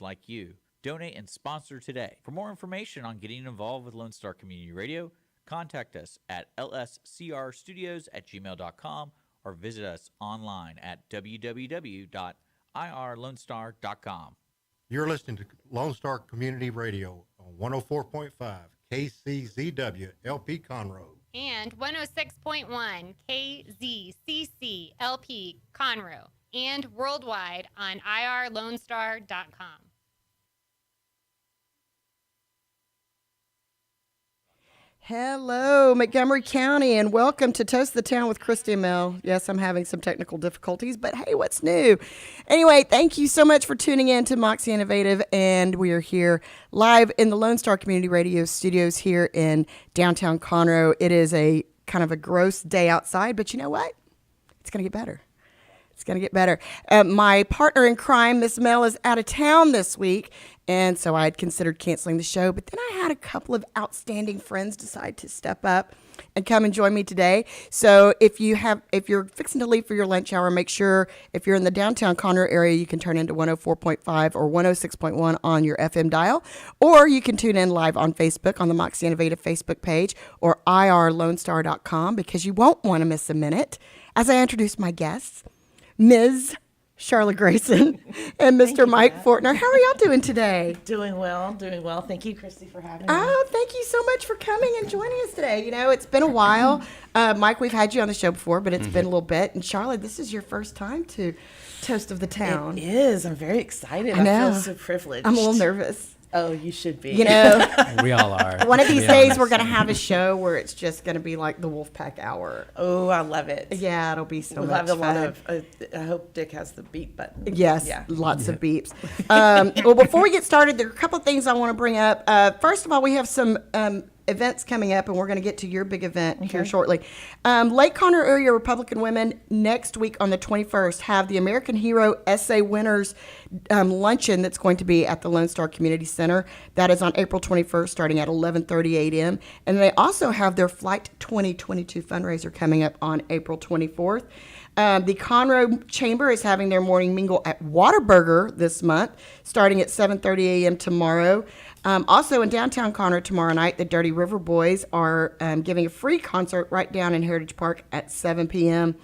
like you. Donate and sponsor today. For more information on getting involved with Lone Star Community Radio, contact us at lscrstudios@gmail.com or visit us online at www.irlonestar.com. You're listening to Lone Star Community Radio on 104.5 KCZW LP Conroe. And 106.1 KZCC LP Conroe. And worldwide on irlonestar.com. Hello, Montgomery County, and welcome to Toast the Town with Christy and Mel. Yes, I'm having some technical difficulties, but hey, what's new? Anyway, thank you so much for tuning in to Moxie Innovative, and we are here live in the Lone Star Community Radio studios here in downtown Conroe. It is a kind of a gross day outside, but you know what? It's going to get better. It's going to get better. My partner in crime, Miss Mel, is out of town this week, and so I had considered canceling the show. But then I had a couple of outstanding friends decide to step up and come and join me today. So if you're fixing to leave for your lunch hour, make sure if you're in the downtown Conroe area, you can turn into 104.5 or 106.1 on your FM dial, or you can tune in live on Facebook on the Moxie Innovative Facebook page or irlonestar.com, because you won't want to miss a minute as I introduce my guests. Ms. Sharla Grayson and Mr. Mike Fortner. How are y'all doing today? Doing well. Thank you, Christy, for having me. Oh, thank you so much for coming and joining us today. You know, it's been a while. Mike, we've had you on the show before, but it's been a little bit. And Sharla, this is your first time to Toast of the Town. It is. I'm very excited. I feel so privileged. I'm a little nervous. Oh, you should be. You know, we all are. One of these days we're going to have a show where it's just going to be like the Wolfpack Hour. Oh, I love it. Yeah, it'll be so we'll much have a fun. lot of. I hope Dick has the beep button. Yes, lots of beeps. Well, before we get started, there are a couple of things I want to bring up. First of all, we have some events coming up, and we're going to get to your big event here shortly. Lake Conroe area Republican women next week on the 21st have the American Hero Essay Winners luncheon that's going to be at the Lone Star Community Center. That is on April 21st, starting at 11:30 a.m. And they also have their Flight 2022 fundraiser coming up on April 24th. The Conroe Chamber is having their morning mingle at Whataburger this month, starting at 7:30 a.m. tomorrow. Also in downtown Conroe tomorrow night, the Dirty River Boys are giving a free concert right down in Heritage Park at 7 p.m.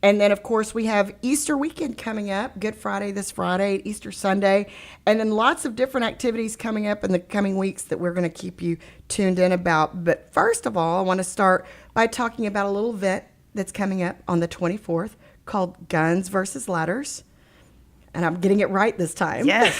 And then, of course, we have Easter weekend coming up, Good Friday this Friday, Easter Sunday, and then lots of different activities coming up in the coming weeks that we're going to keep you tuned in about. But first of all, I want to start by talking about a little event that's coming up on the 24th called Guns versus Ladders. And I'm getting it right this time. Yes.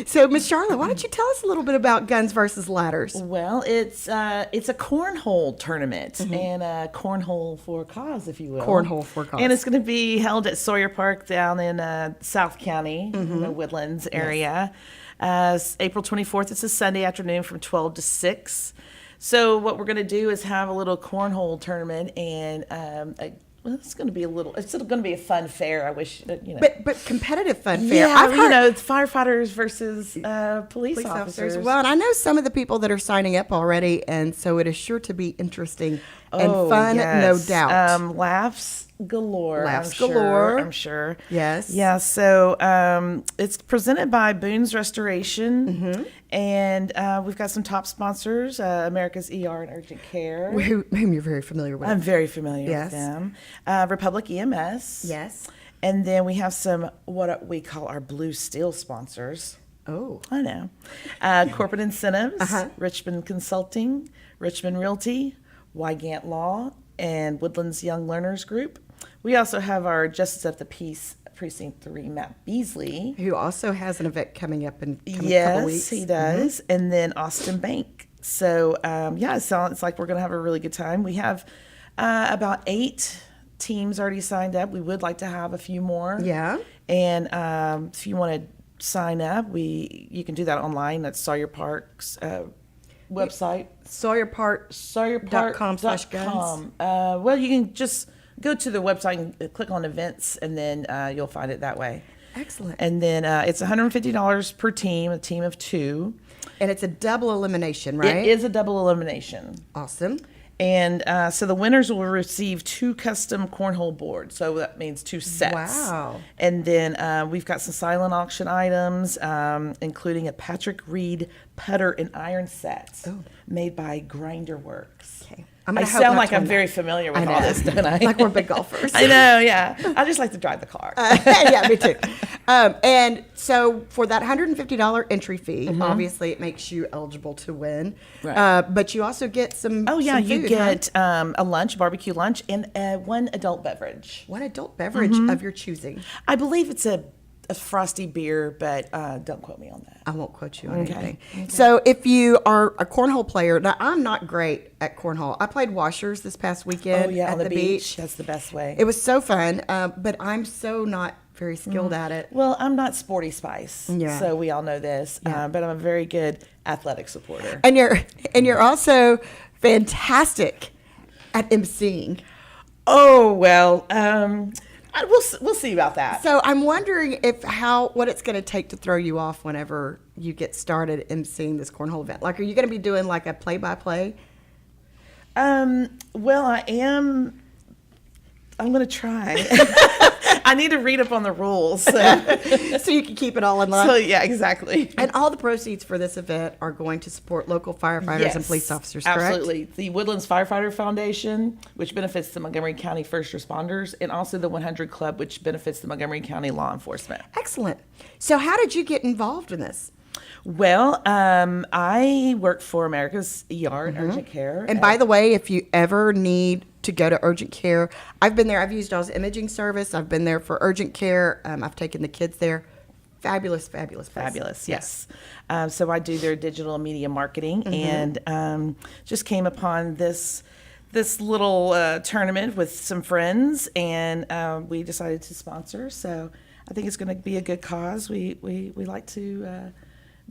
So, Miss Sharla, why don't you tell us a little bit about Guns versus Ladders? Well, it's a cornhole tournament and a cornhole for a cause, if you will. Cornhole for a cause. And it's going to be held at Sawyer Park down in South County, in the Woodlands area. April 24th, it's a Sunday afternoon from 12 to 6. So what we're going to do is have a little cornhole tournament, and it's going to be it's going to be a fun fair. I wish, But competitive fun fair. Yeah, I've heard, it's firefighters versus police officers. Well, and I know some of the people that are signing up already, and so it is sure to be interesting and fun, no doubt. Laughs galore. Laughs galore. I'm sure. Yes. Yeah, so it's presented by Boone's Restoration, and we've got some top sponsors, America's ER and Urgent Care. Whom you're very familiar with. I'm very familiar Yes. with them. Republic EMS. Yes. And then we have some, what we call our Blue Steel sponsors. Oh. I know. Corporate Incentives, Richmond Consulting, Richmond Realty, Wygant Law, and Woodlands Young Learners Group. We also have our Justice of the Peace Precinct 3, Matt Beasley. Who also has an event coming up in a couple Yes, weeks. he does. And then Austin Bank. So, so it's like we're going to have a really good time. We have about 8 teams already signed up. We would like to have a few more. Yeah. And if you want to sign up, you can do that online. That's Sawyer Park's website. SawyerPark.com/guns. Well, you can just go to the website and click on events, and then you'll find it that way. Excellent. And then it's $150 per team, a team of 2. And it's a double elimination, right? It is a double elimination. Awesome. And so the winners will receive 2 custom cornhole boards. So that means 2 sets. Wow. And then we've got some silent auction items, including a Patrick Reed putter and iron set made by Grinder Works. Okay. I hope sound not like to I'm win very that. familiar with I all know. this, don't I? Like we're big golfers. I know, yeah. I just like to drive the car. Yeah, me too. And so for that $150 entry fee, obviously it makes you eligible to win. Right. But you also get some. Oh, yeah, some you food, get a lunch, barbecue lunch, and 1 adult beverage. one adult beverage of your choosing. I believe it's a frosty beer, but don't quote me on that. I won't quote you on anything. So if you are a cornhole player, now I'm not great at cornhole. I played washers this past weekend Oh, yeah, at on the beach. That's the best way. It was so fun, but I'm so not very skilled at it. Well, I'm not Sporty Spice, Yeah. so we all know this, but I'm a very good athletic supporter. And you're also fantastic at emceeing. Oh, well, we'll see about that. So I'm wondering what it's going to take to throw you off whenever you get started emceeing this cornhole event. Like, are you going to be doing like a play-by-play? Well, I'm going to try. I need to read up on the rules. So, So you can keep it all in line. so yeah, exactly. And all the proceeds for this event are going to support local firefighters and police officers, correct? Absolutely. The Woodlands Firefighter Foundation, which benefits the Montgomery County first responders, and also the 100 Club, which benefits the Montgomery County law enforcement. Excellent. So how did you get involved in this? Well, I work for America's ER and Urgent Care. And by the way, if you ever need to go to urgent care, I've been there. I've used y'all's imaging service. I've been there for urgent care. I've taken the kids there. Fabulous, fabulous place. Fabulous, yes. So I do their digital media marketing, and just came upon this little tournament with some friends, and we decided to sponsor. So I think it's going to be a good cause. We like to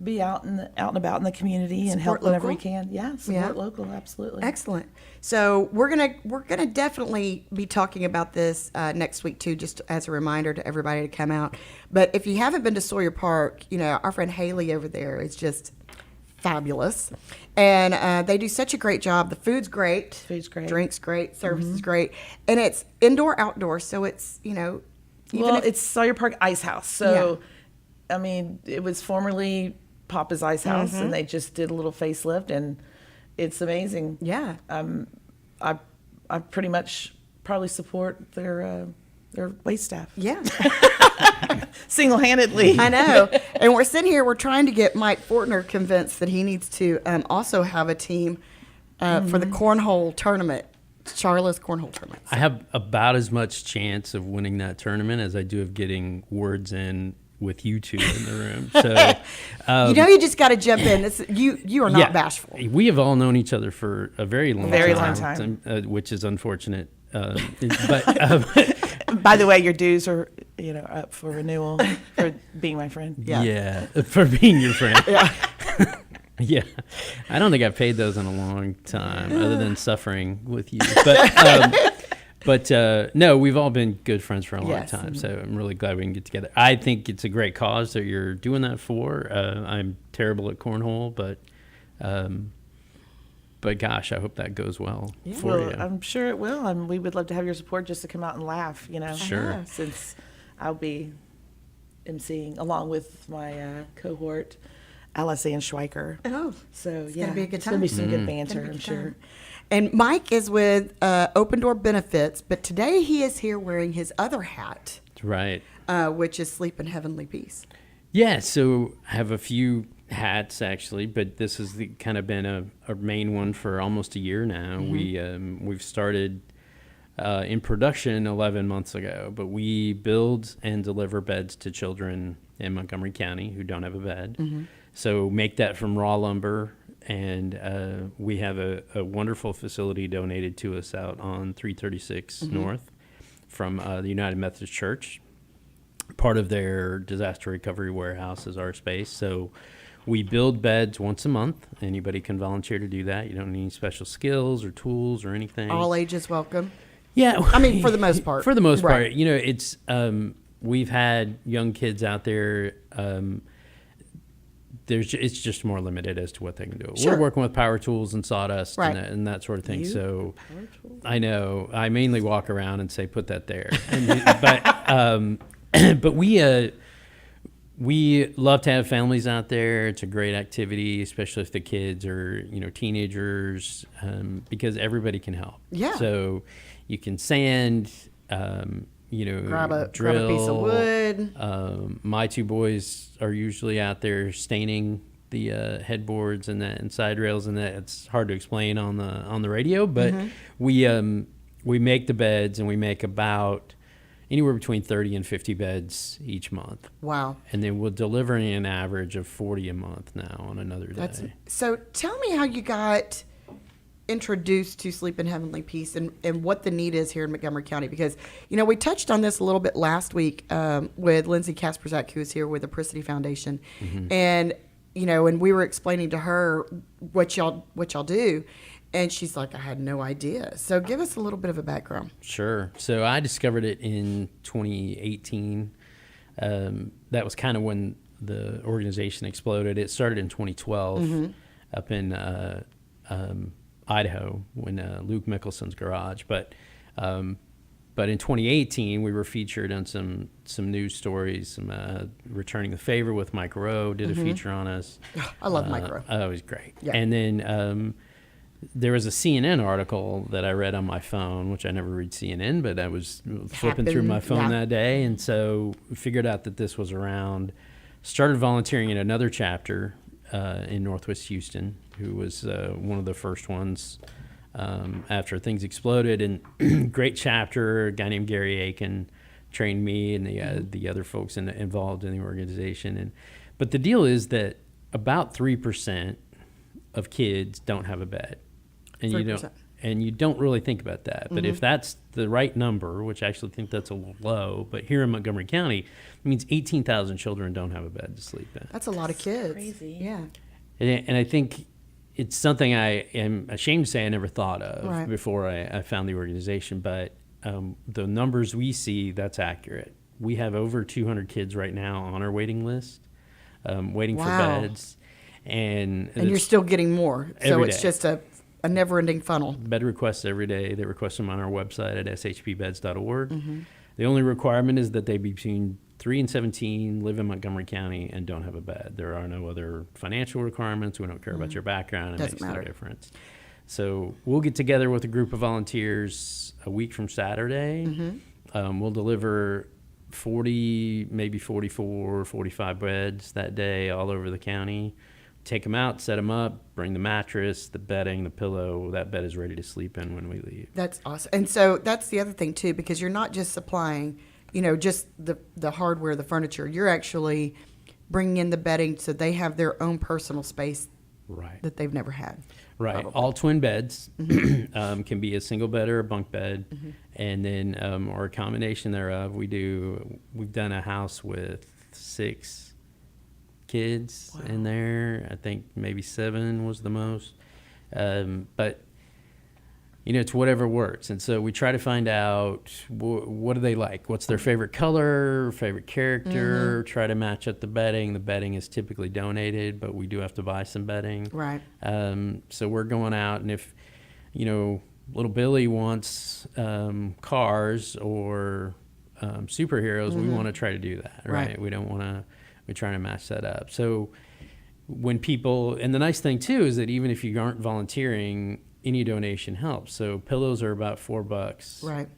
be out and about in the community and help Support whenever we local? can. Yeah, support local, absolutely. Excellent. So we're gonna definitely be talking about this next week too, just as a reminder to everybody to come out. But if you haven't been to Sawyer Park, our friend Haley over there is just fabulous, and they do such a great job. The food's great, drinks great, service is great, and it's indoor outdoor, so it's even It's Sawyer Park Ice House. So, I mean, it was formerly Papa's Ice House, and they just did a little facelift, and it's amazing. Yeah. I pretty much probably support their wait staff. Yeah. Single-handedly. I know. And we're sitting here, we're trying to get Mike Fortner convinced that he needs to also have a team for the cornhole tournament, Sharla's cornhole tournament. I have about as much chance of winning that tournament as I do of getting words in with you two in the room. So, you just got to jump in. You are not bashful. We have all known each other for a very long time. Which is unfortunate. But By the way, your dues are up for renewal for being my friend. yeah, for being your friend. Yeah, I don't think I've paid those in a long time, other than suffering with you. But no, we've all been good friends for a long time, so I'm really glad we can get together. I think it's a great cause that you're doing that for. I'm terrible at cornhole, but gosh, I hope that goes well for you. I'm sure it will, and we would love to have your support just to come out and laugh. Sure. Since I'll be emceeing along with my cohort, Alice Ann Schweiker. Oh, so it's gonna be a good It's gonna be time. some good banter, I'm sure. And Mike is with Open Door Benefits, but today he is here wearing his other hat, Right. which is Sleep in Heavenly Peace. Yeah, so I have a few hats actually, but this has kind of been a main one for almost a year now. We've started in production 11 months ago, but we build and deliver beds to children in Montgomery County who don't have a bed. So make that from raw lumber, and we have a wonderful facility donated to us out on 336 North from the United Methodist Church. Part of their disaster recovery warehouse is our space. So we build beds once a month. Anybody can volunteer to do that. You don't need special skills or tools or anything. All ages welcome. Yeah. I mean, for the most part. For the most Right. part. It's we've had young kids out there it's just more limited as to what they can do. Sure. We're working with power tools and sawdust Right. and that sort of thing. You? So Power tools? I know I mainly walk around and say, put that there. But we love to have families out there. It's a great activity, especially if the kids are, teenagers, because everybody can help. Yeah. So you can sand, Grab a drill. piece of wood. My two boys are usually out there staining the headboards and side rails, and that it's hard to explain on the radio. But we make the beds, and we make about anywhere between 30 and 50 beds each month. Wow. And then we're delivering an average of 40 a month now on another day. So tell me how you got introduced to Sleep in Heavenly Peace and what the need is here in Montgomery County, because we touched on this a little bit last week with Lindsay Kasperzak, who is here with the Pricity Foundation, and and we were explaining to her what y'all do, and she's like, I had no idea. So give us a little bit of a background. Sure. So I discovered it in 2018. That was kind of when the organization exploded. It started in 2012 up in Idaho, when Luke Mickelson's garage. But in 2018, we were featured on some news stories. Some Returning the Favor with Mike Rowe did a feature on us. I love Mike Rowe. Oh, he's great. Yeah. And then there was a CNN article that I read on my phone, which I never read CNN, but I was flipping through my phone that day, and so figured out that this was around. Started volunteering in another chapter in Northwest Houston, who was one of the first ones after things exploded. And great chapter, a guy named Gary Aiken trained me and the other folks involved in the organization. But the deal is that about 3% of kids don't have a bed, and you don't really think about that. But if that's the right number, which I actually think that's a little low, but here in Montgomery County, it means 18,000 children don't have a bed to sleep in. That's a lot of kids. Crazy. Yeah. And I think it's something I am ashamed to say I never thought of Right. before I found the organization. But the numbers we see, that's accurate. We have over 200 kids right now on our waiting list, waiting for beds. And you're still getting more. So every it's day. just a never-ending funnel. Bed requests every day. They request them on our website at shpbeds.org. The only requirement is that they be between 3 and 17, live in Montgomery County, and don't have a bed. There are no other financial requirements. We don't care about your background. It Doesn't makes matter. no difference. So we'll get together with a group of volunteers a week from Saturday. We'll deliver 40, maybe 44, 45 beds that day all over the county. Take them out, set them up, bring the mattress, the bedding, the pillow. That bed is ready to sleep in when we leave. That's awesome. And so that's the other thing too, because you're not just supplying, just the hardware, the furniture. You're actually bringing in the bedding so they have their own personal space Right. that they've never had. Right. Probably. All twin beds can be a single bed or a bunk bed, and then or a combination thereof. We've done a house with 6 kids in there. I think maybe 7 was the most. But it's whatever works. And so we try to find out what do they like? What's their favorite color, favorite character? Try to match up the bedding. The bedding is typically donated, but we do have to buy some bedding. Right. So we're going out, and if little Billy wants cars or superheroes, we want to try to do that. Right. We don't want to. We try to match that up. So when people, and the nice thing too is that even if you aren't volunteering, any donation helps. So pillows are about $4. Right.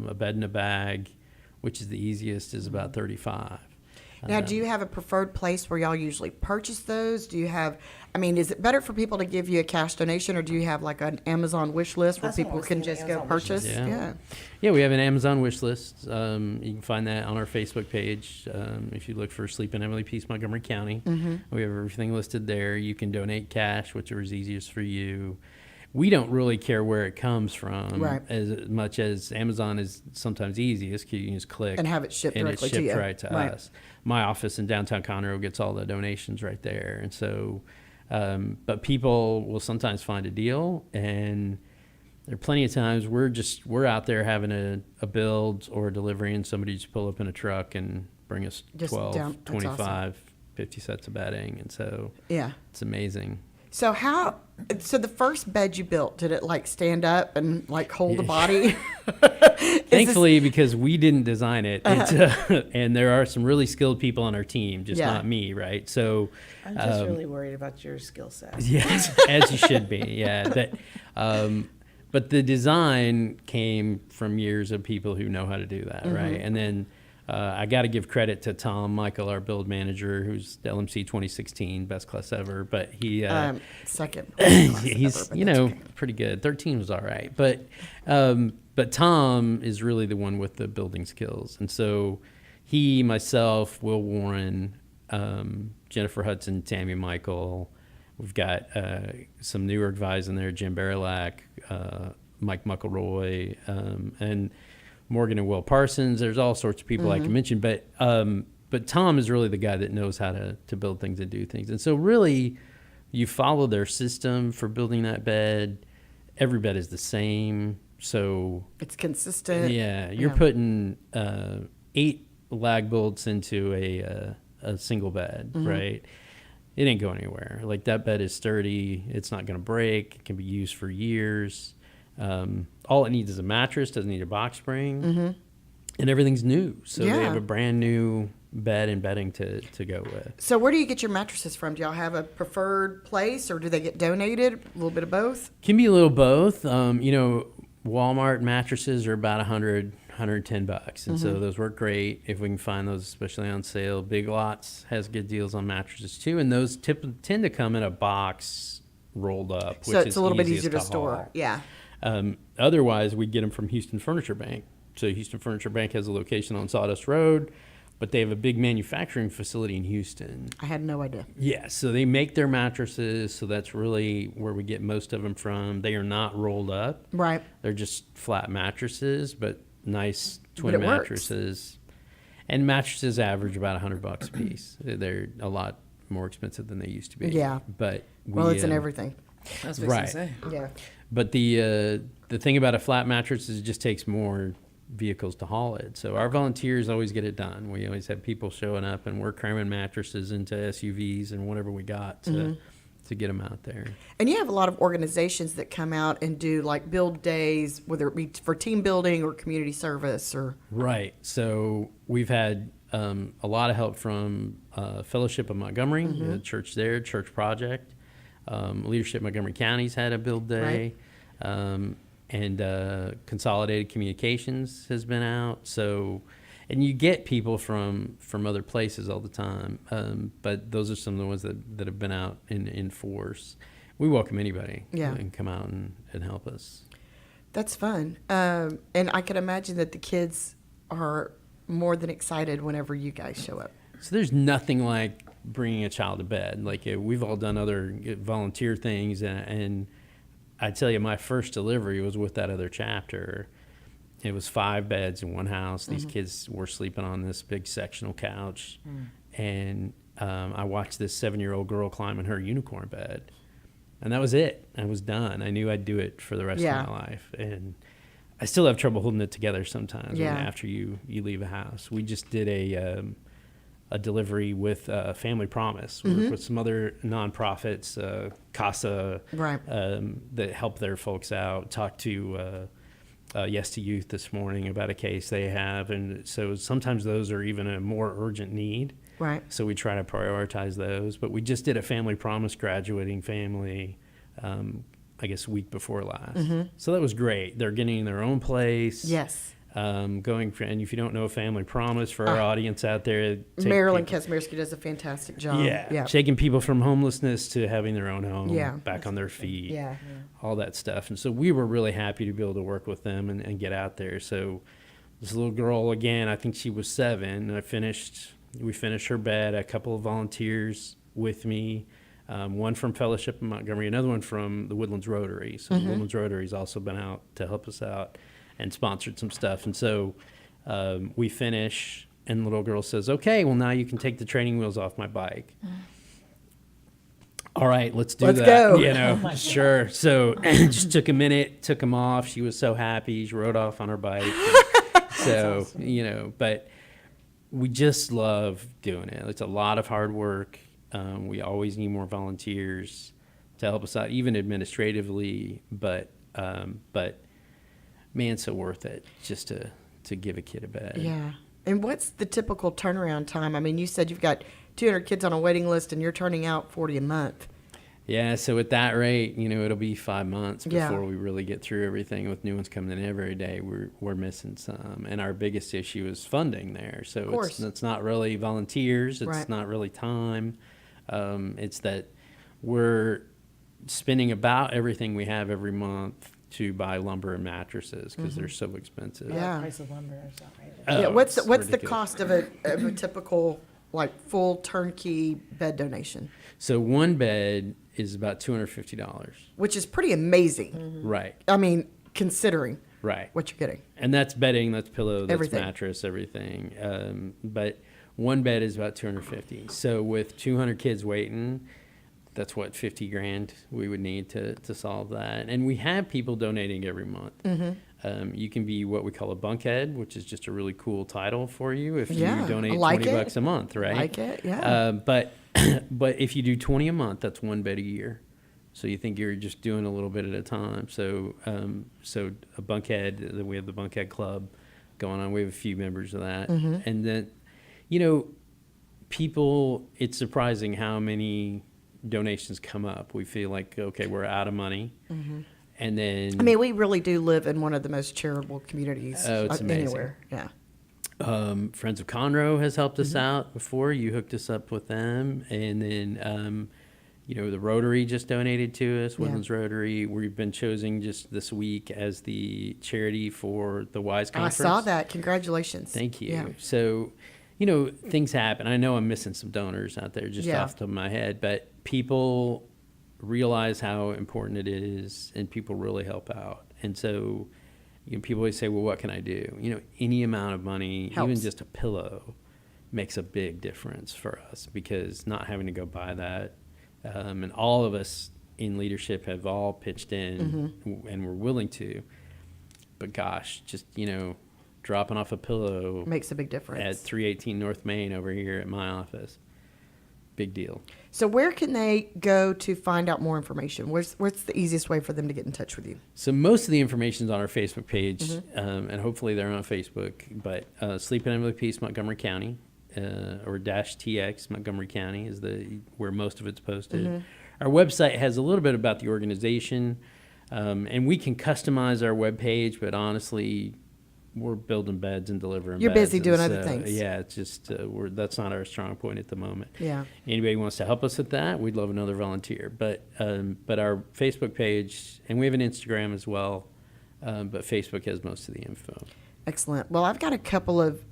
A bed in a bag, which is the easiest, is about $35. Now, do you have a preferred place where y'all usually purchase those? Do you have, is it better for people to give you a cash donation, or do you have like an Amazon wish list where That's what I people was can thinking, just go Amazon wish purchase? list. Yeah, we have an Amazon wish list. You can find that on our Facebook page. If you look for Sleep in Heavenly Peace, Montgomery County, we have everything listed there. You can donate cash, whichever is easiest for you. We don't really care where it comes from, Right. as much as Amazon is sometimes easiest, 'cause you can just click And have it shipped and directly it's to shipped you. right to Right. us. My office in downtown Conroe gets all the donations right there, and so, but people will sometimes find a deal, and there are plenty of times we're out there having a build or a delivery, and somebody just pull up in a truck and bring us Just 12, down- that's 25 50 sets of bedding, and so Yeah. it's amazing. So the first bed you built, did it like stand up and like hold a body? Thankfully, because we didn't design it, and there are some really skilled people on our team, just Yeah. not me, right? So, I'm just really worried about your skill set. yes, as you should be, yeah. But the design came from years of people who know how to do that, right? And then I got to give credit to Tom Michael, our build manager, who's LMC 2016, best class ever. But he Second. he's pretty good. 13 was all right, but Tom is really the one with the building skills, and so he, myself, Will Warren, Jennifer Hudson, Tammy Michael. We've got some newer guys in there, Jim Barilak, Mike McElroy, and Morgan and Will Parsons. There's all sorts of people I can mention, but Tom is really the guy that knows how to build things and do things. And so really, you follow their system for building that bed. Every bed is the same, so It's consistent. yeah, you're putting 8 lag bolts into a single bed, right? It ain't going anywhere. Like, that bed is sturdy. It's not going to break. It can be used for years. All it needs is a mattress. Doesn't need a box spring, and everything's new. So they Yeah. have a brand new bed and bedding to go with. So where do you get your mattresses from? Do y'all have a preferred place, or do they get donated? A little bit of both. Can be a little both. Walmart mattresses are about $110, and so those work great if we can find those, especially on sale. Big Lots has good deals on mattresses too, and those tend to come in a box rolled up, which So it's is a little bit easiest easier to store. haul. Yeah. Otherwise, we get them from Houston Furniture Bank. So Houston Furniture Bank has a location on Sawdust Road, but they have a big manufacturing facility in Houston. I had no idea. Yeah, so they make their mattresses, so that's really where we get most of them from. They are not rolled up. Right. They're just flat mattresses, but nice But twin it works. mattresses. And mattresses average about $100 a piece. They're a lot more expensive than they used to be. Yeah. But Well, it's in everything. I was fixing Right. to say. Yeah. But the thing about a flat mattress is it just takes more vehicles to haul it. So our volunteers always get it done. We always have people showing up, and we're cramming mattresses into SUVs and whatever we got to get them out there. And you have a lot of organizations that come out and do like build days, whether it be for team building or community service or. Right. So we've had a lot of help from Fellowship of Montgomery, the church there, Church Project. Leadership Montgomery County's had a build day. And Consolidated Communications has been out. So, and you get people from other places all the time. But those are some of the ones that have been out in force. We welcome anybody Yeah. and come out and help us. That's fun. And I can imagine that the kids are more than excited whenever you guys show up. So there's nothing like bringing a child to bed. Like we've all done other volunteer things, and I tell you, my first delivery was with that other chapter. It was 5 beds in one house. These kids were sleeping on this big sectional couch, and I watched this 7-year-old girl climb in her unicorn bed, and that was it. I was done. I knew I'd do it for the rest Yeah. of my life, and I still have trouble holding it together sometimes. Yeah. After you leave a house. We just did a delivery with Family Promise. We work with some other nonprofits, CASA, Right. that help their folks out. Talked to Yes to Youth this morning about a case they have, and so sometimes those are even a more urgent need. Right. So we try to prioritize those. But we just did a Family Promise graduating family, I guess week before last. So that was great. They're getting their own place. Yes. Going for, and if you don't know Family Promise, for our audience out there, take Marilyn people- Kazmierski does a fantastic job. yeah, taking people from homelessness to having their own home, Yeah. back on their feet, Yeah. all that stuff. And so we were really happy to be able to work with them and get out there. So this little girl, again, I think she was 7. We finished her bed. A couple of volunteers with me. One from Fellowship in Montgomery, another one from the Woodlands Rotary. So the Woodlands Rotary's also been out to help us out and sponsored some stuff. And so we finish, and the little girl says, "Okay, well, now you can take the training wheels off my bike." All right, let's do Let's that. go. You know, sure. So just took a minute, took them off. She was so happy. She rode off on her bike. So, you know, but we just love doing it. It's a lot of hard work. We always need more volunteers to help us out, even administratively. But man, so worth it just to give a kid a bed. Yeah. And what's the typical turnaround time? I mean, you said you've got 200 kids on a waiting list and you're turning out 40 a month. Yeah, so at that rate, it'll be 5 months Yeah. before we really get through everything. With new ones coming in every day, we're missing some. And our biggest issue is funding there. So it's not really volunteers. It's Right. not really time. It's that we're spending about everything we have every month to buy lumber and mattresses because they're so expensive. Yeah. Price of lumber is outrageous. Oh, Yeah, what's the it's ridiculous. cost of a typical like full turnkey bed donation? So one bed is about $250. Which is pretty amazing. Right, I mean, considering right. what you're getting. And that's bedding, that's pillow, that's Everything. mattress, everything. But one bed is about $250. So with 200 kids waiting, that's what, 50 grand we would need to solve that. And we have people donating every month. You can be what we call a bunkhead, which is just a really cool title for you if Yeah, you donate I like 20 it. bucks a month, right? Like it, yeah. But but if you do 20 a month, that's one bed a year. So you think you're just doing a little bit at a time. So so a bunkhead, we have the bunkhead club going on. We have a few members of that. And then, people, it's surprising how many donations come up. We feel like, okay, we're out of money. And then I mean, we really do live in one of the most charitable communities Oh, it's amazing. anywhere. Yeah. Friends of Conroe has helped us out before. You hooked us up with them. And then, the Rotary just donated to us, Woodlands Rotary. We've been chosen just this week as the charity for the WISE I conference. saw that. Congratulations. Thank you. Yeah. So, things happen. I know I'm missing some donors out there just Yeah. off the top of my head, but people realize how important it is and people really help out. And so, people always say, well, what can I do? Any amount of money, Helps. even just a pillow, makes a big difference for us because not having to go buy that. And all of us in leadership have all pitched in and we're willing to. But gosh, just, dropping off a pillow Makes a big at difference. 318 North Main over here at my office. Big deal. So where can they go to find out more information? What's the easiest way for them to get in touch with you? So most of the information is on our Facebook page, and hopefully they're on Facebook. But Sleep and Emily Peace, Montgomery County, or -TX Montgomery County is where most of it's posted. Our website has a little bit about the organization, and we can customize our webpage. But honestly, we're building beds and delivering. You're busy beds, doing and other things. Yeah, it's just that's not our strong point at the moment. Yeah. Anybody wants to help us with that, we'd love another volunteer. But our Facebook page, and we have an Instagram as well, but Facebook has most of the info. Excellent. Well, I've got a couple of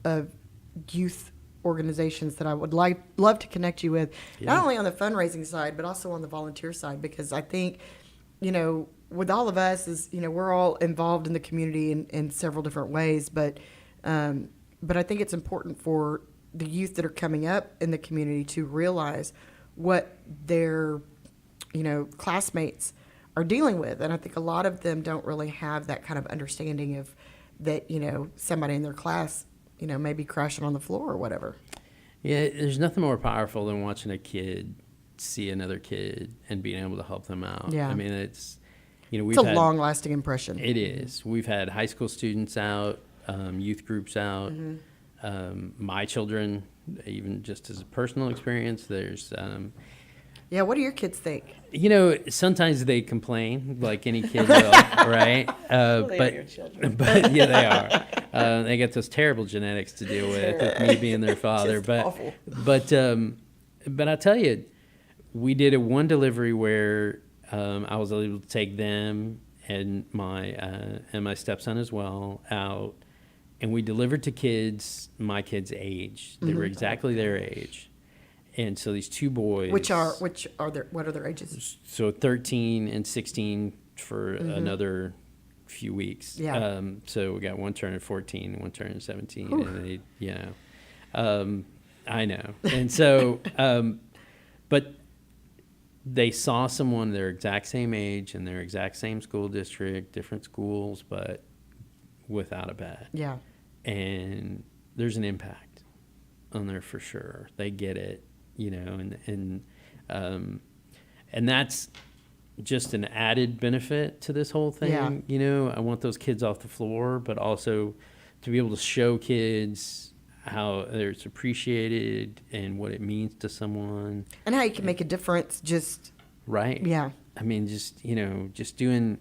youth organizations that I would love to connect you with, not only on the fundraising side, but also on the volunteer side, because I think, with all of us is, we're all involved in the community in several different ways, but I think it's important for the youth that are coming up in the community to realize what their, classmates are dealing with. And I think a lot of them don't really have that kind of understanding of that, somebody in their class, may be crashing on the floor or whatever. Yeah, there's nothing more powerful than watching a kid see another kid and being able to help them out. Yeah. I mean, it's, we've It's a had, long-lasting impression. It is. We've had high school students out, youth groups out, my children, even just as a personal experience. There's, Yeah, what do your kids think? sometimes they complain like any kid will, right? They but are your children. but yeah, they are. They get those terrible genetics to deal with me being their father. Just but awful. but I tell you, we did a one delivery where I was able to take them and my stepson as well out, and we delivered to kids my kids' age. They were exactly their age. And so these two boys, What are their ages? so 13 and 16 for another few weeks. Yeah. So we got one turning 14 and one turning 17, and they, I know. And so, but they saw someone their exact same age in their exact same school district, different schools, but without a bed. Yeah. And there's an impact. on there for sure. They get it, and that's just an added benefit to this whole thing. Yeah. I want those kids off the floor, but also to be able to show kids how it's appreciated and what it means to someone. And how you can make a difference just, Right. yeah. I mean, just doing,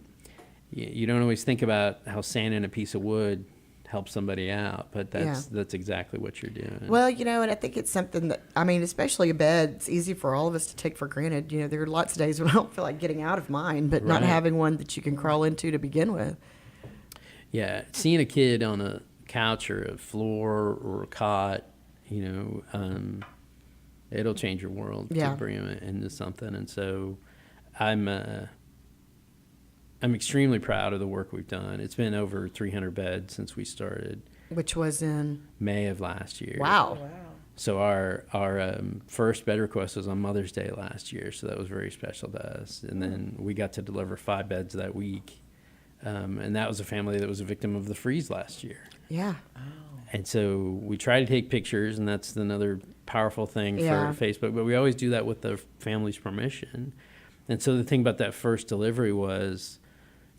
you don't always think about how sanding a piece of wood helps somebody out, but that's exactly what you're doing. Well, and I think it's something that, especially a bed, it's easy for all of us to take for granted. There are lots of days when I don't feel like getting out of mine, but not Right. having one that you can crawl into to begin with. Yeah, seeing a kid on a couch or a floor or a cot, it'll change your world Yeah. to bring them into something. And so I'm extremely proud of the work we've done. It's been over 300 beds since we started Which was in, May of last year. wow. So our first bed request was on Mother's Day last year, so that was very special to us. And then we got to deliver 5 beds that week, and that was a family that was a victim of the freeze last year. Yeah. And so we try to take pictures, and that's another powerful thing Yeah. for Facebook. But we always do that with the family's permission. And so the thing about that first delivery was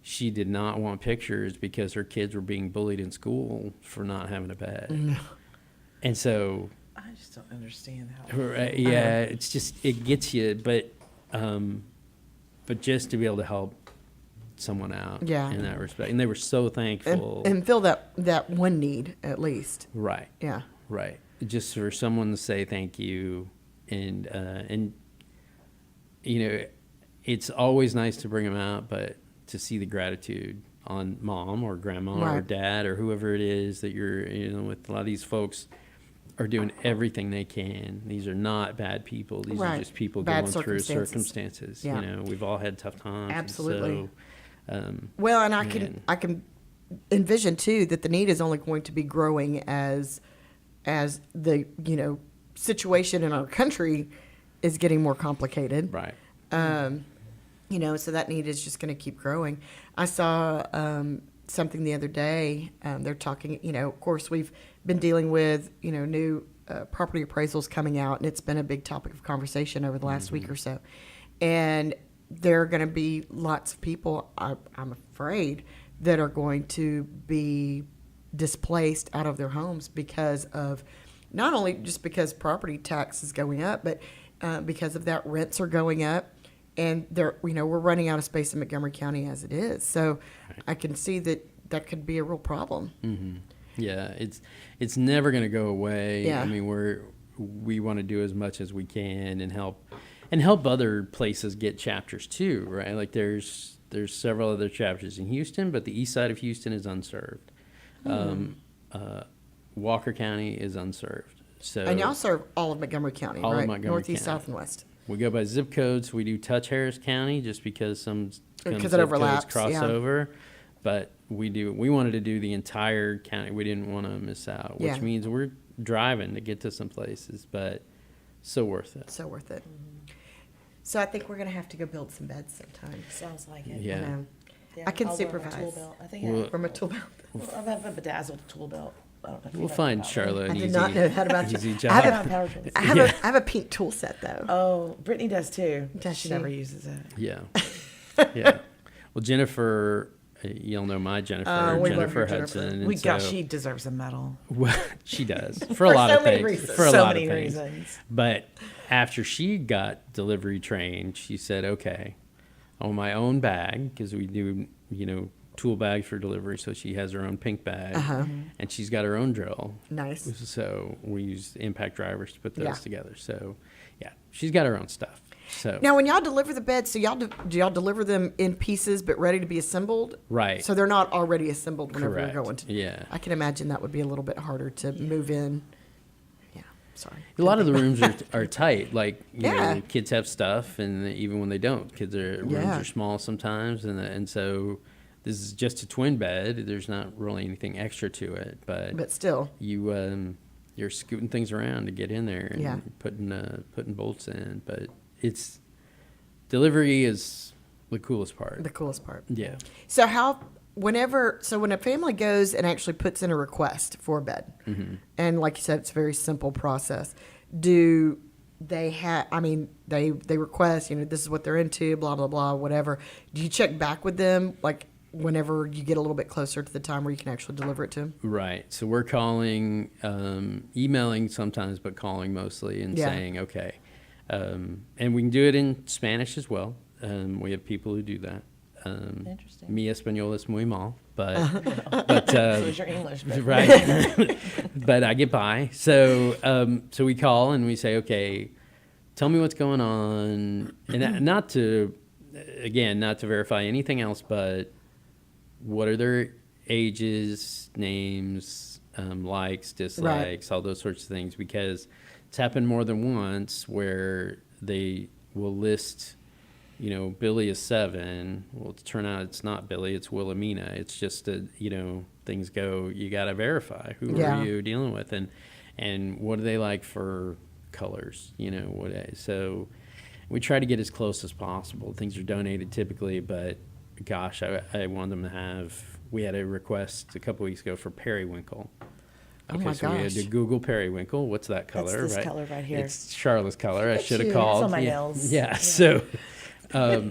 she did not want pictures because her kids were being bullied in school for not having a bed. And so, I just don't understand how. yeah, it's just, it gets you. But just to be able to help someone out Yeah. in that respect. And they were so thankful. And fill that one need at least. Right. Yeah. Right. Just for someone to say thank you, and it's always nice to bring them out, but to see the gratitude on mom or grandma or Right. dad or whoever it is that you're with. A lot of these folks are doing everything they can. These are not bad people. These Right. are just people Bad going through circumstances. circumstances. Yeah. We've all had tough times. and Absolutely. so, Well, and Man. I can envision too that the need is only going to be growing as the situation in our country is getting more complicated. right. So that need is just going to keep growing. I saw something the other day. They're talking, of course, we've been dealing with, new property appraisals coming out, and it's been a big topic of conversation over the last week or so. And there are going to be lots of people, I'm afraid, that are going to be displaced out of their homes because of, not only just because property tax is going up, but because of that, rents are going up. And we're running out of space in Montgomery County as it is. So I can see that could be a real problem. Mm-hmm. Yeah, it's never going to go away. Yeah. I mean, we want to do as much as we can and help other places get chapters too, right? Like there's several other chapters in Houston, but the east side of Houston is unserved. Walker County is unserved. So And y'all serve all of Montgomery County, All of right? Montgomery Northeast, County. South, and West. we go by zip codes. We do touch Harris County just because some Because it zip overlaps, codes cross yeah. over. But we wanted to do the entire county. We didn't want to miss out, which Yeah. means we're driving to get to some places, but so worth it. So worth it. So I think we're going to have to go build some beds sometime. Sounds like it. Yeah. You know, I can I'll wear my supervise. tool belt. I think Well, from a tool belt. I have a bedazzled tool belt. I don't know if you We'll know find about Charlotte I an did easy, not know that about easy you. job. I that. have Power tools. I have a pink tool set though. Oh, Brittany does too. Does she she? never uses it. Yeah. Yeah. Well, Jennifer, you'll know my Jennifer, we love Jennifer your Jennifer. Hudson. and Gosh, so- she deserves a medal. Well, she does for a For lot so of many things. reasons. For a So lot many of things. reasons. But after she got delivery trained, she said, "Okay, I want my own bag because we do, tool bags for delivery. So she has her own pink bag, and she's got her own drill. Nice. So we use impact drivers to put those Yeah. together. So yeah, she's got her own stuff. So Now, when y'all deliver the beds, so do y'all deliver them in pieces but ready to be assembled? Right. So they're not already assembled whenever Correct. you're going to. Yeah. I can imagine that would be a little bit harder to move in. Yeah. Sorry. a lot of the rooms are tight. Like Yeah. kids have stuff, and even when they don't, rooms Yeah. are small sometimes, and so this is just a twin bed. There's not really anything extra to it, But still. you're scooting things around to get in there and Yeah. putting bolts in. But delivery is the coolest part. The coolest part. Yeah. So how whenever, so when a family goes and actually puts in a request for a bed, and like you said, it's a very simple process. Do they have, I mean, they request, this is what they're into, blah, blah, blah, whatever. Do you check back with them, like, whenever you get a little bit closer to the time where you can actually deliver it to them? Right. So we're calling, emailing sometimes, but calling mostly and saying, okay. And we can do it in Spanish as well. We have people who do that. Interesting. Mi español es muy mal, but So is your English, but right. But I get by. So we call and we say, okay, tell me what's going on, and not to verify anything else, but what are their ages, names, likes, dislikes, all those sorts of things, because it's happened more than once where they will list, Billy is 7. Well, it turn out it's not Billy, it's Wilhelmina. It's just things go, you got to verify who are you dealing with, and what do they like for colors, so we try to get as close as possible. Things are donated typically, but gosh, I want them to have, we had a request a couple weeks ago for periwinkle. Oh my So we had gosh. to Google periwinkle. What's that color? That's this color right here. It's Sharla's color. I should have you. called. It's on my yeah. nails. Yeah. Yeah.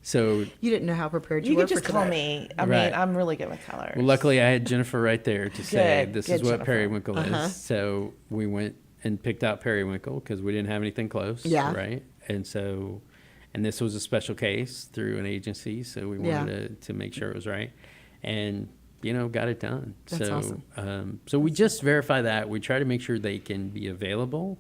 So You didn't know how prepared you You were could just for call today. me. I Right. mean, I'm really good with colors. well, luckily I had Jennifer right there to say Good, this good, is what Jennifer. periwinkle is. So we went and picked out periwinkle because we didn't have anything close. Yeah. Right. And this was a special case through an agency, so we wanted to make sure it was right, and got it done. That's so awesome. so we just verify that. We try to make sure they can be available.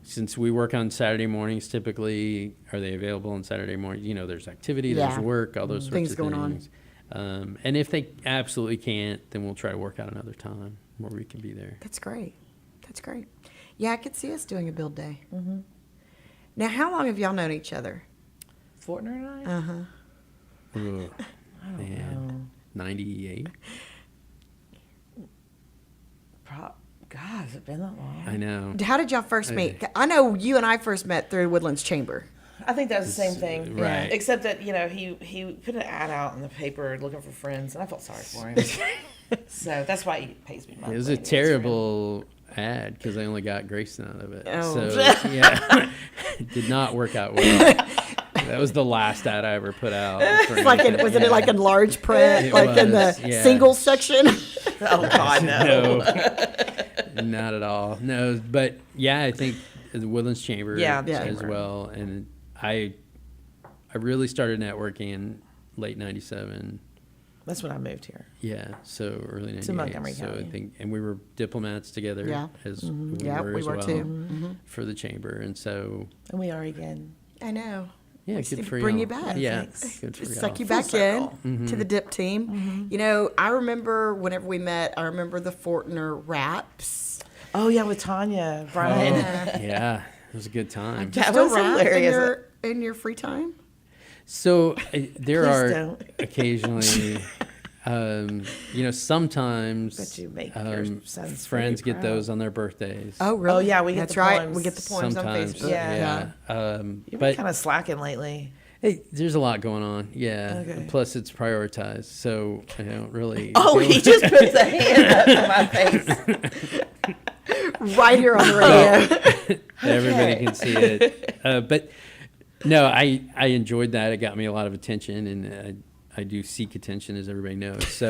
Since we work on Saturday mornings, typically, are they available on Saturday morning? There's activity, there's Yeah. work, all those sorts Things of going on. things. And if they absolutely can't, then we'll try to work out another time where we can be there. That's great. That's great. Yeah, I could see us doing a build day. Mm-hmm. Now, how long have y'all known each other? Fortner and I? Ugh, man, 98. God, has it been that long? I know. How did y'all first meet? I know you and I first met through Woodlands Chamber. I think that was the same thing. Right. Except that, he put an ad out in the paper looking for friends, and I felt sorry for him. So that's why he pays me money. It was a terrible ad because I only got Grayson out of it. Oh. So, yeah, it did not work out well. That was the last ad I ever put out. Was it like in large print, It like in the was, yeah. singles section? Oh, God, no. No, not at all. No, but yeah, I think the Woodlands Chamber Yeah, as Chamber. well. And I really started networking in late 97. That's when I moved here. Yeah, so early 98. Montgomery so I County. think, and we were diplomats together Yeah. as Yeah, we were we as were well too. for the chamber. And so, And we are again. I know. yeah, Just good to for bring y'all. you back. Yeah, Thanks. good for Just y'all. suck you Full back circle. in to the dip team. I remember whenever we met, I remember the Fortner raps. Oh, yeah, with Tanya, Brian. Yeah, it was a good time. That Still was rap hilarious. in your free time? So there Please are don't. occasionally, sometimes But you make your sons friends very get proud. those on their birthdays. Oh, really? Oh, yeah, we get That's the right. poems. We get the poems on Sometimes, Facebook. Yeah. You've been But kind of slacking lately. hey, there's a lot going on. Yeah. Okay. Plus, it's prioritized, so I don't really. Oh, deal he with- just put the hand up to my face. Right here on the radio. Everybody Okay. can see it. But no, I enjoyed that. It got me a lot of attention, and I do seek attention, as everybody knows. So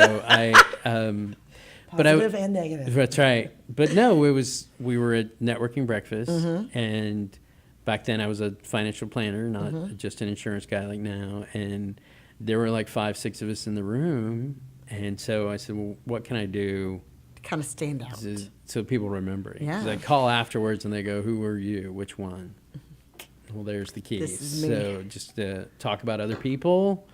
but Positive and negative. That's right. But no, we were at networking breakfast, and back then I was a financial planner, not just an insurance guy like now. And there were like 5, 6 of us in the room, and so I said, "Well, what can I do Kind of stand out. so people remember it?" 'Cause Yeah. I call afterwards, and they go, "Who are you? Which one?" Well, there's the key. This is me. So just talk about other people,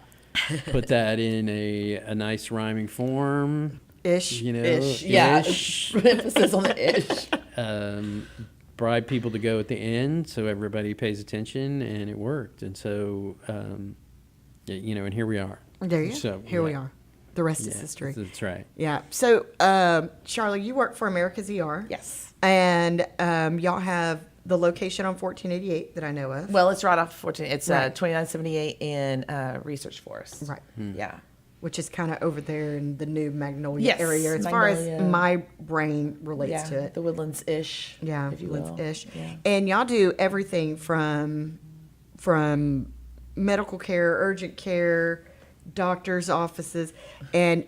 put that in a nice rhyming form. Ish. Ish. Yeah. ish. Emphasis on the ish. Bribe people to go at the end so everybody pays attention, and it worked. And so, and here we are. There you go. So, Here we yeah. are. The rest is Yeah, history. that's right. Yeah. So, Sharla, you work for America's ER. Yes. And y'all have the location on 1488 that I know of. Well, it's right off 14. It's Right. 2978 in Research Forest. Right. Yeah. which is kind of over there in the new Magnolia Yes, area, as far as Magnolia. my brain relates Yeah, to it. the Woodlands-ish. Yeah, if you will. ish. Yeah. And y'all do everything from medical care, urgent care, doctors' offices, and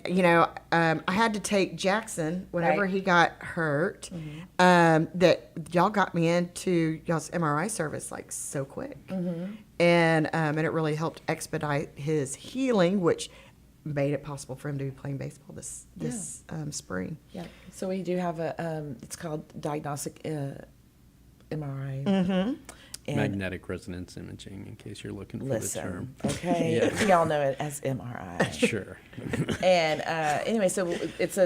I had to take Jackson whenever Right. he got hurt. That y'all got me into y'all's MRI service like so quick, and it really helped expedite his healing, which made it possible for him to be playing baseball this spring. Yeah. So we do have it's called diagnostic MRI. And Magnetic resonance imaging, in case you're looking for the listen, term. okay, Yeah. we all know it as MRI. Sure. And anyway, so it's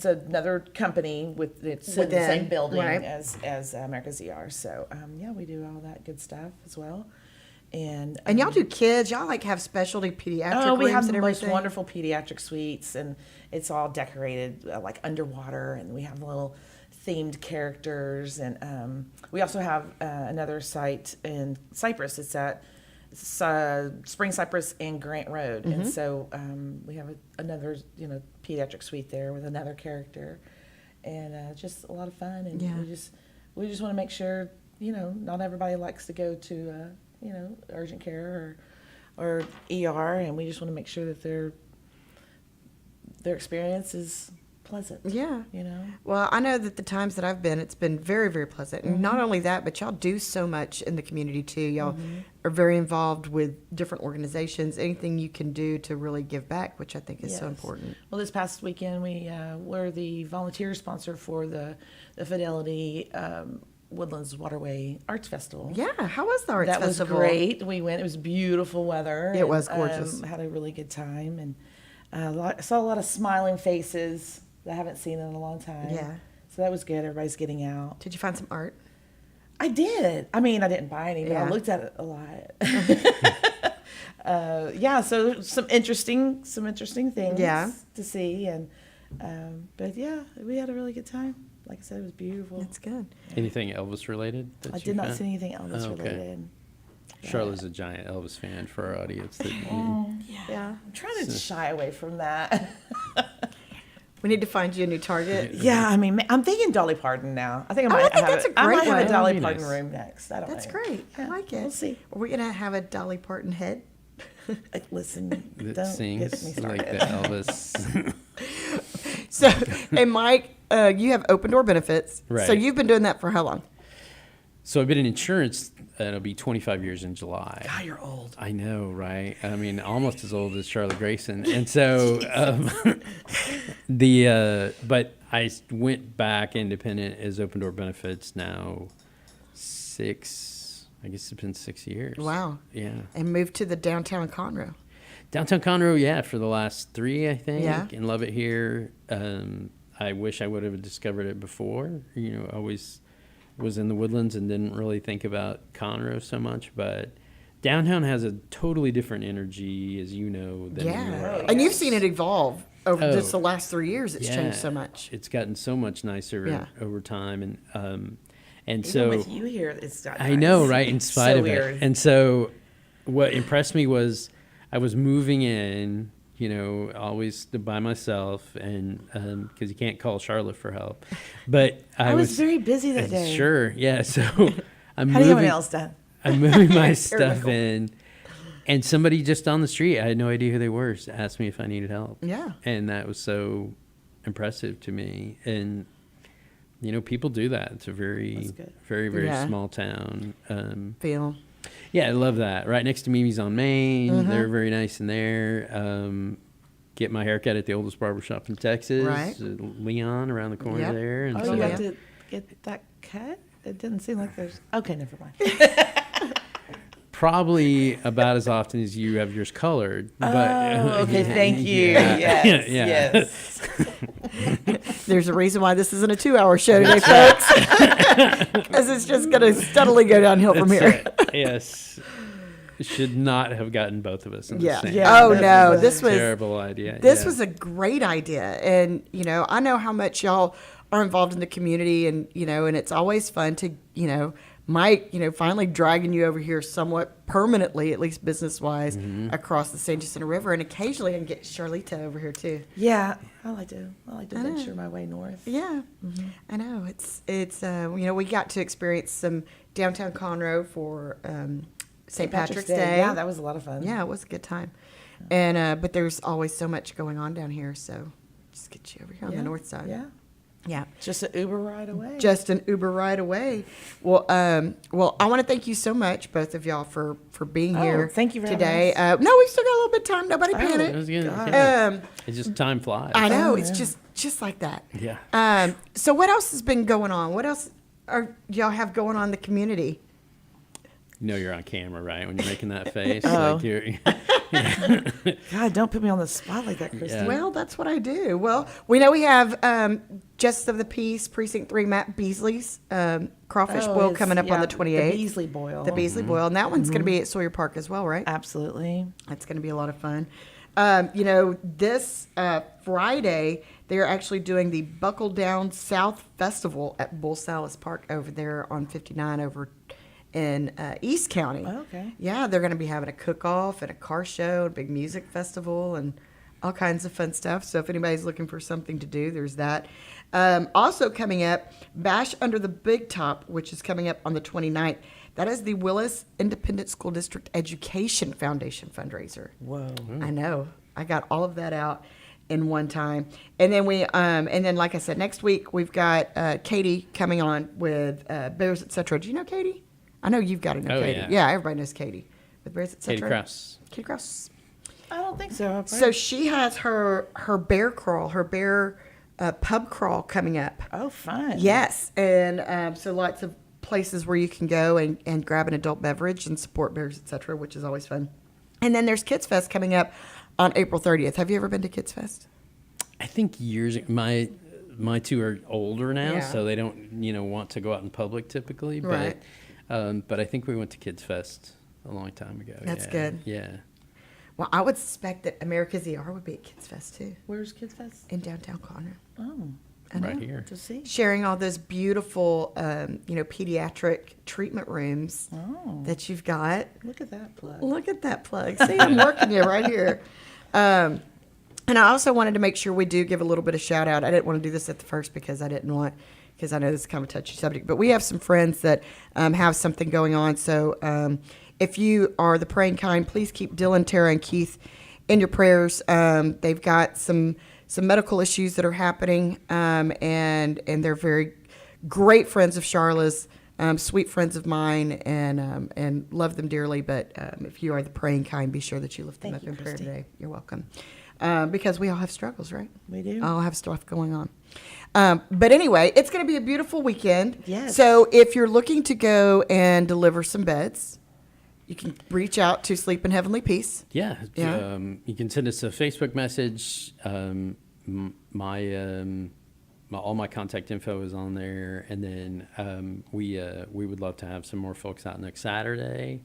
another company it's in the Within, same building right. as America's ER. So yeah, we do all that good stuff as well. And And y'all do kids. Y'all like have specialty pediatric oh, we rooms have and the most everything. wonderful pediatric suites, and it's all decorated like underwater, and we have little themed characters, and we also have another site in Cypress. It's at Spring Cypress and Grant Road, and so we have another pediatric suite there with another character, and just a lot of fun. And Yeah. we just want to make sure not everybody likes to go to urgent care or ER, and we just want to make sure that their experience is pleasant. Yeah. You know. Well, I know that the times that I've been, it's been very, very pleasant. And not only that, but y'all do so much in the community too. Y'all are very involved with different organizations. Anything you can do to really give back, which I think is so Yes. important. Well, this past weekend we were the volunteer sponsor for the Fidelity Woodlands Waterway Arts Festival. Yeah. How was the arts That festival? was great. We went. It was beautiful weather. It was and, gorgeous. Had a really good time, and I saw a lot of smiling faces that I haven't seen in a long time. Yeah. So that was good. Everybody's getting out. Did you find some art? I did. I mean, I didn't buy any, but Yeah. I looked at it a lot. Yeah. So some interesting things. Yeah. To see, and but yeah, we had a really good time. Like I said, it was beautiful. That's good. Anything Elvis related? I did not see anything Elvis Oh, okay. related. Charlotte's a giant Elvis fan for our audience. Yeah. I'm trying to shy away from that. We need to find you a new target. Yeah, I mean, I'm thinking Dolly Parton now. I think I Oh, I might think have that's a I great might have one. a Dolly That'd be Parton nice. room next. I don't That's know. great. I Yeah, like it. We'll see. Are we going to have a Dolly Parton head? Listen, That don't sings get me started. like the Elvis. So, and Mike, you have open door benefits. So Right. you've been doing that for how long? So I've been in insurance. It'll be 25 years in July. God, you're old. I know, right? I mean, almost as old as Sharla Grayson. And so, but I went back independent as open door benefits now I guess it's been 6 years. Wow. Yeah. And moved to the downtown Conroe. Downtown Conroe, yeah, for the last 3, I think. Yeah. And love it here. I wish I would have discovered it before. I always was in the Woodlands and didn't really think about Conroe so much. But downtown has a totally different energy, as you know, than anywhere else. And you've seen it evolve over Oh. just the last 3 years. It's Yeah. changed so much. It's gotten so much nicer Yeah. over time. And Even so with you here, it's not I know, nice. right? In spite So of weird. it. And so what impressed me was I was moving in, always by myself, and because you can't call Charlotte for help. But I was very busy that day. Sure, yeah. So I'm How do you have moving. my nails done? I'm moving my stuff in, and somebody just on the street, I had no idea who they were, asked me if I needed help. Yeah. And that was so impressive to me. And people do that. It's a very, That's good. very, very Yeah. small town. Feel. Yeah, I love that. Right next to Mimi's on Main. Mm-hmm. They're very nice in there. Get my haircut at the oldest barbershop in Texas. Right. Leon around the corner Yep. there. And Oh, so you yeah. got to get that cut? It didn't seem like there's. Okay, never mind. probably about as often as you have yours colored. But, Oh, okay, thank you. Yeah. Yes, Yeah. yes. There's a reason why this isn't a 2-hour show today, folks. Because it's just going to steadily go downhill from That's here. right. Yes. Should not have gotten both of us in Yeah. the same. Yeah. Oh, that no. was This was. Terrible idea. This yeah. was a great idea. And, I know how much y'all are involved in the community and, and it's always fun to, Mike, finally dragging you over here somewhat permanently, at least business-wise, Mm-hmm. across the San Jacinto River. And occasionally I can get Charlita over here too. Yeah, I like to venture my way north. Yeah, I know. It's we got to experience some downtown Conroe for St. Patrick's Day. Yeah, that was a lot of fun. Yeah, it was a good time. And but there's always so much going on down here, so just get you over here on the north side. Yeah, Yeah. just an Uber ride away. Just an Uber ride away. Well, I want to thank you so much, both of y'all, for being here. Thank you for having today. us. No, we've still got a little bit of time. Nobody It panic. was good. God. Yeah. It's just time flies. I know yeah. it's just like that. Yeah. So what else has been going on? What else y'all have going on in the community? You know you're on camera, right? When you're making that face, Oh. like you're. God, don't put me on the spot like that, Kristen. Yeah. Well, that's what I do. Well, we know we have Justice of the Peace, Precinct 3, Matt Beasley's crawfish Oh, boil it's- coming up on yeah, the 28th. The Beasley boil. The Beasley boil. And that one's going to be at Sawyer Park as well, right? Absolutely. That's going to be a lot of fun. This Friday, they're actually doing the Buckle Down South Festival at Bull Salas Park over there on 59 over in East County. Oh, okay. Yeah, they're going to be having a cook-off and a car show, a big music festival, and all kinds of fun stuff. So if anybody's looking for something to do, there's that. Also coming up, Bash Under the Big Top, which is coming up on the 29th. That is the Willis Independent School District Education Foundation fundraiser. Whoa. I know. I got all of that out in one time. And then like I said, next week we've got Katie coming on with Bears, Etc. Do you know Katie? I know you've got to know Oh, Katie. yeah. Yeah, everybody knows Katie. With Bears, Etc. Katie Krause. Katie Krause. I don't think so. So she has her bear crawl, her bear pub crawl coming up. Oh, fun. Yes, and so lots of places where you can go and grab an adult beverage and support Bears, Etc., which is always fun. And then there's Kids Fest coming up on April 30th. Have you ever been to Kids Fest? I think my two are older now, Yeah. so they don't want to go out in public typically. Right. But I think we went to Kids Fest a long time ago. That's yeah. good. Yeah. Well, I would suspect that America's ER would be at Kids Fest too, Where's Kids Fest? in downtown Conroe. Oh, I know. Right here. to see. Sharing all those beautiful, pediatric treatment rooms Oh, that you've got. look at that plug. Look at that plug. See, I'm working you right here. And I also wanted to make sure we do give a little bit of shout out. I didn't want to do this at the first because I know this is kind of a touchy subject, but we have some friends that have something going on. So if you are the praying kind, please keep Dylan, Tara, and Keith in your prayers. They've got some medical issues that are happening, and they're very great friends of Sharla's, sweet friends of mine, and love them dearly. But if you are the praying kind, be sure that you lift them Thank up you, in prayer Christy. today. You're welcome. Because we all have struggles, right? We do. All have stuff going on. But anyway, it's going to be a beautiful weekend. Yes. So if you're looking to go and deliver some beds, you can reach out to Sleep in Heavenly Peace. Yeah. Yeah. You can send us a Facebook message. All my contact info is on there, and then we would love to have some more folks out next Saturday.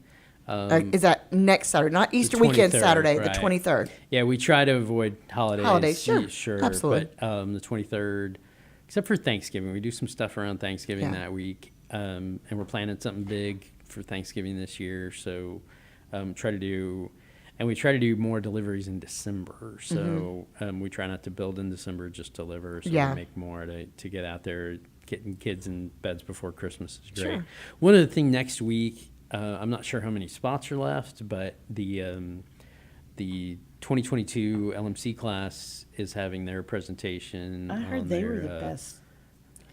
Is that next Saturday? Not Easter weekend 23rd, Saturday, right. the 23rd. Yeah, we try to avoid holidays. Holidays, sure. Sure. Absolutely. But the 23rd, except for Thanksgiving, we do some stuff around Thanksgiving Yeah. that week, and we're planning something big for Thanksgiving this year. So we try to do more deliveries in December. So we try not to build in December, just deliver. So Yeah. we make more to get out there. Getting kids in beds before Christmas is great. Sure. One other thing next week, I'm not sure how many spots are left, but the 2022 LMC class is having their presentation. I heard on they their, were the best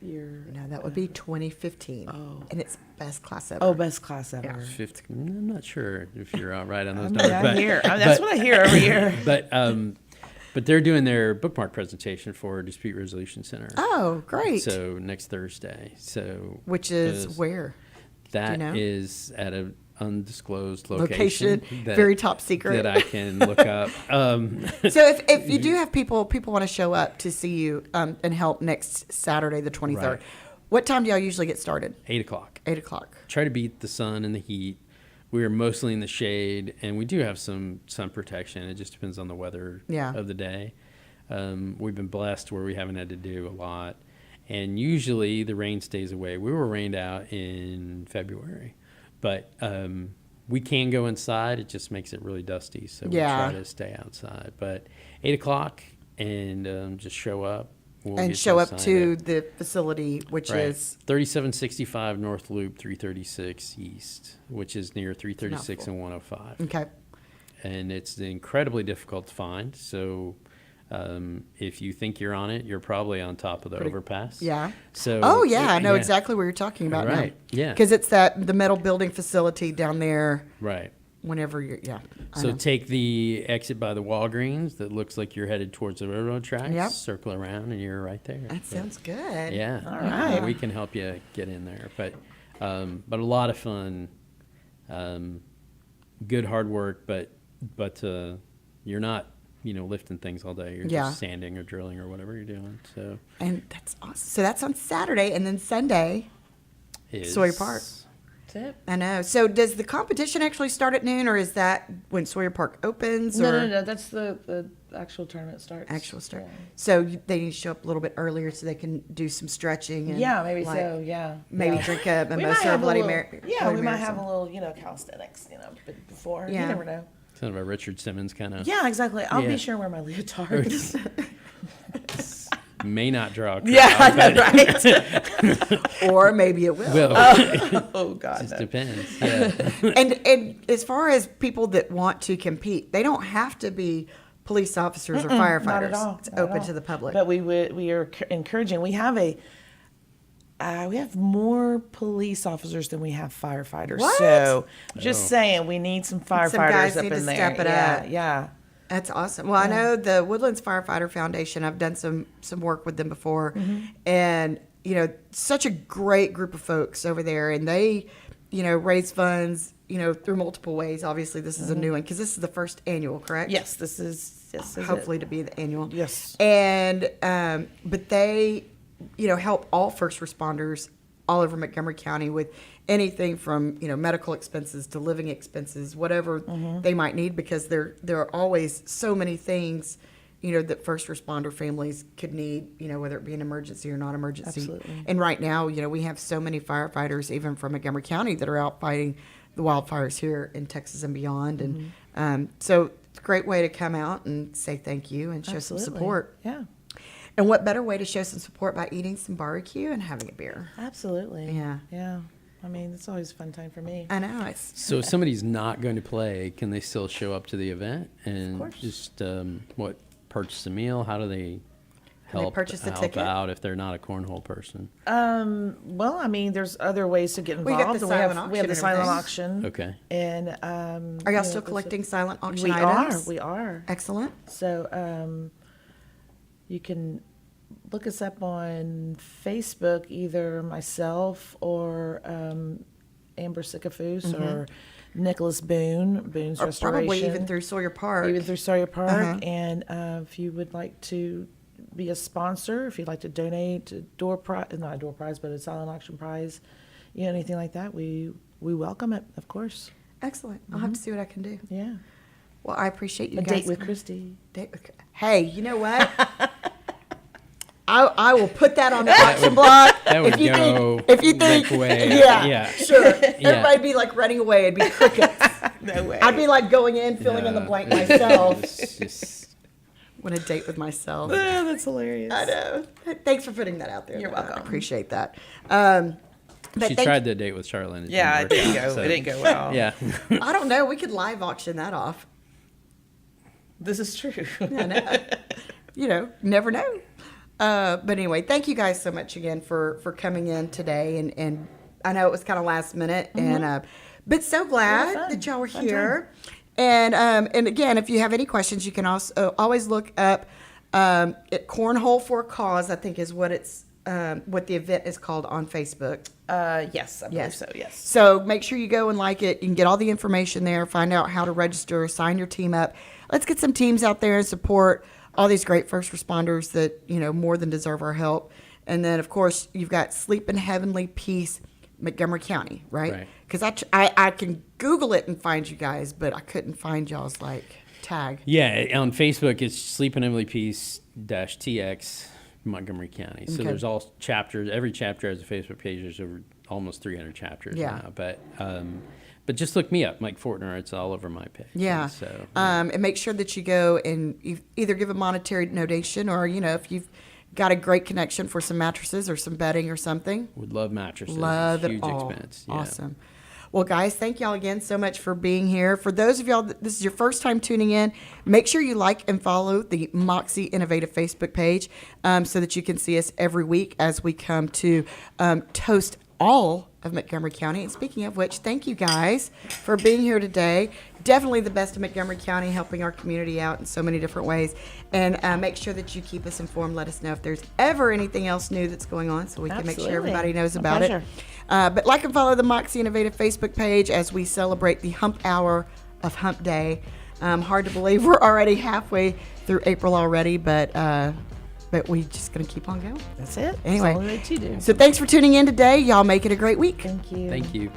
year. No, that would be 2015. Oh. And it's best class ever. Oh, best class ever. 50, I'm not sure if you're right on those I mean, numbers. I hear. That's what I hear every year. But they're doing their bookmark presentation for Dispute Resolution Center. Oh, great. So next Thursday. So Which is is- where? that know? is at an undisclosed Location, location. very top secret. That I can look up. So if you do have people want to show up to see you and help next Saturday, the 23rd, Right. what time do y'all usually get started? 8 o'clock. 8 o'clock. Try to beat the sun and the heat. We are mostly in the shade, and we do have some sun protection. It just depends on the weather Yeah. of the day. We've been blessed where we haven't had to do a lot. And usually the rain stays away. We were rained out in February, but we can go inside. It just makes it really dusty, so we Yeah. try to stay outside. But 8 o'clock and just show up. We'll And get show you up signed to up. the facility, which Right. is 3765 North Loop, 336 East, which is near 336 and 105. okay. And it's incredibly difficult to find. So if you think you're on it, you're probably on top of the overpass. Yeah. So. Oh yeah, I know exactly what you're talking about now. Right, yeah. Because it's the metal building facility down there. Right. Whenever you're, I So know. take the exit by the Walgreens that looks like you're headed towards the railroad tracks. Yep. Circle around and you're right there. That sounds good. Yeah. All right. We can help you get in there, but a lot of fun, good hard work, but you're not lifting things all day. You're Yeah. just sanding or drilling or whatever you're doing. So And that's awesome. So that's on Saturday, and then Sunday. is Sawyer Park. That's it. I know. So does the competition actually start at noon, or is that when Sawyer Park opens? No, or no, no. That's the actual tournament starts. Actual start. Yeah. So they need to show up a little bit earlier so they can do some stretching. And Yeah, maybe like, so. Yeah. Maybe yeah. drink a We might mimosa or have a Bloody little- Mary. Yeah, Bloody we might Mary or have a something. little, calisthenics, before. Yeah. You never know. kind of a Richard Simmons kind of. Yeah, exactly. I'll Yeah. be sure to wear my leotards. May not draw a crowd. Yeah, I know, but right? Or maybe it will. will. Oh God. Just no. depends. Yeah. And as far as people that want to compete, they don't have to be police officers or firefighters. Not at all. It's not at open all. to the public. But we are encouraging. We have more police officers than we have firefighters. What? So just saying, we need some firefighters guys up need in to there. step it yeah, up. yeah. That's awesome. Well, I know the Woodlands Firefighter Foundation. I've done some work with them before, and such a great group of folks over there, and they, raise funds, through multiple ways. Obviously, this is a new one because this is the first annual, correct? Yes, this is Hopefully to be the annual. Yes. And but they, help all first responders all over Montgomery County with anything from medical expenses to living expenses, whatever they might need, because there are always so many things that first responder families could need, whether it be an emergency or not emergency. Absolutely. And right now, we have so many firefighters even from Montgomery County that are out fighting the wildfires here in Texas and beyond, and so it's a great way to come out and say thank you and show some Absolutely. support. Yeah, And what better way to show some support by eating some barbecue and having a beer? absolutely. Yeah. Yeah. I mean, it's always a fun time for me. I know it's So if somebody's not going to play, can they still show up to the event and course. just purchase a meal? How do they they help purchase a help ticket? out if they're not a cornhole person? Well, I mean, there's other ways to get We got involved. the we have silent we have the auction silent and auction. Okay. And Are y'all still collecting silent auction We items? are. We are. Excellent. So you can look us up on Facebook, either myself or Amber Sycophus or Nicholas Boone's Or Restoration. probably even through Sawyer Park. Even through Sawyer Park. Uh-huh. And if you would like to be a sponsor, if you'd like to donate a not a door prize, but a silent auction prize, anything like that, we welcome it, of course. Excellent. I'll have to see what I can do. Yeah. Well, I appreciate you A guys. date with Christy. Hey, you know what? I will put that on the auction block. That would if you go think, if you think, Rick way. yeah, Yeah. sure. Everybody'd be like running away. It'd be crickets. No way. I'd be like going in, filling in the blank myself. It's just, Want a date with myself. Oh, that's hilarious. I know. Thanks for putting that out there. You're though. I welcome. appreciate that. But she thank- tried to date with Sharla. And it Yeah, it didn't didn't work go. out, It didn't go well. Yeah. I don't know. We could live auction that off. This is true. I know. Never know. But anyway, thank you guys so much again for coming in today. And I know it was kind of last minute, and but so glad fun. that y'all were Fun here. And again, if you have any questions, you can also always look up at Cornhole for a Cause. I think is what what the event is called on Facebook. Yes, I believe so. Yes. So make sure you go and like it. You can get all the information there, find out how to register, sign your team up. Let's get some teams out there and support all these great first responders that, more than deserve our help. And then, of course, you've got Sleep in Heavenly Peace, Montgomery County, right? Right. Because I can Google it and find you guys, but I couldn't find y'all's, tag. Yeah, on Facebook, it's Sleep in Emily Peace -TX Montgomery County. So Okay. there's all chapters. Every chapter has a Facebook page. There's over almost 300 chapters Yeah. now. But just look me up, Mike Fortner. It's all over my page. Yeah. And so And make sure that you go and you either give a monetary donation or, if you've got a great connection for some mattresses or some bedding or something. would love mattresses. Love It's it huge all. expense. Yeah. Awesome. Well, guys, thank y'all again so much for being here. For those of y'all that this is your first time tuning in, make sure you like and follow the Moxie Innovative Facebook page so that you can see us every week as we come to toast all of Montgomery County. And speaking of which, thank you guys for being here today. Definitely the best of Montgomery County, helping our community out in so many different ways. And make sure that you keep us informed. Let us know if there's ever anything else new that's going on so we can make sure Absolutely. everybody knows My about it. pleasure. But like and follow the Moxie Innovative Facebook page as we celebrate the hump hour of Hump Day. Hard to believe we're already halfway through April already, but we just going to keep on going. That's it. Anyway, That's all we need to do. so thanks for tuning in today. Y'all make it a great week. Thank you. Thank you.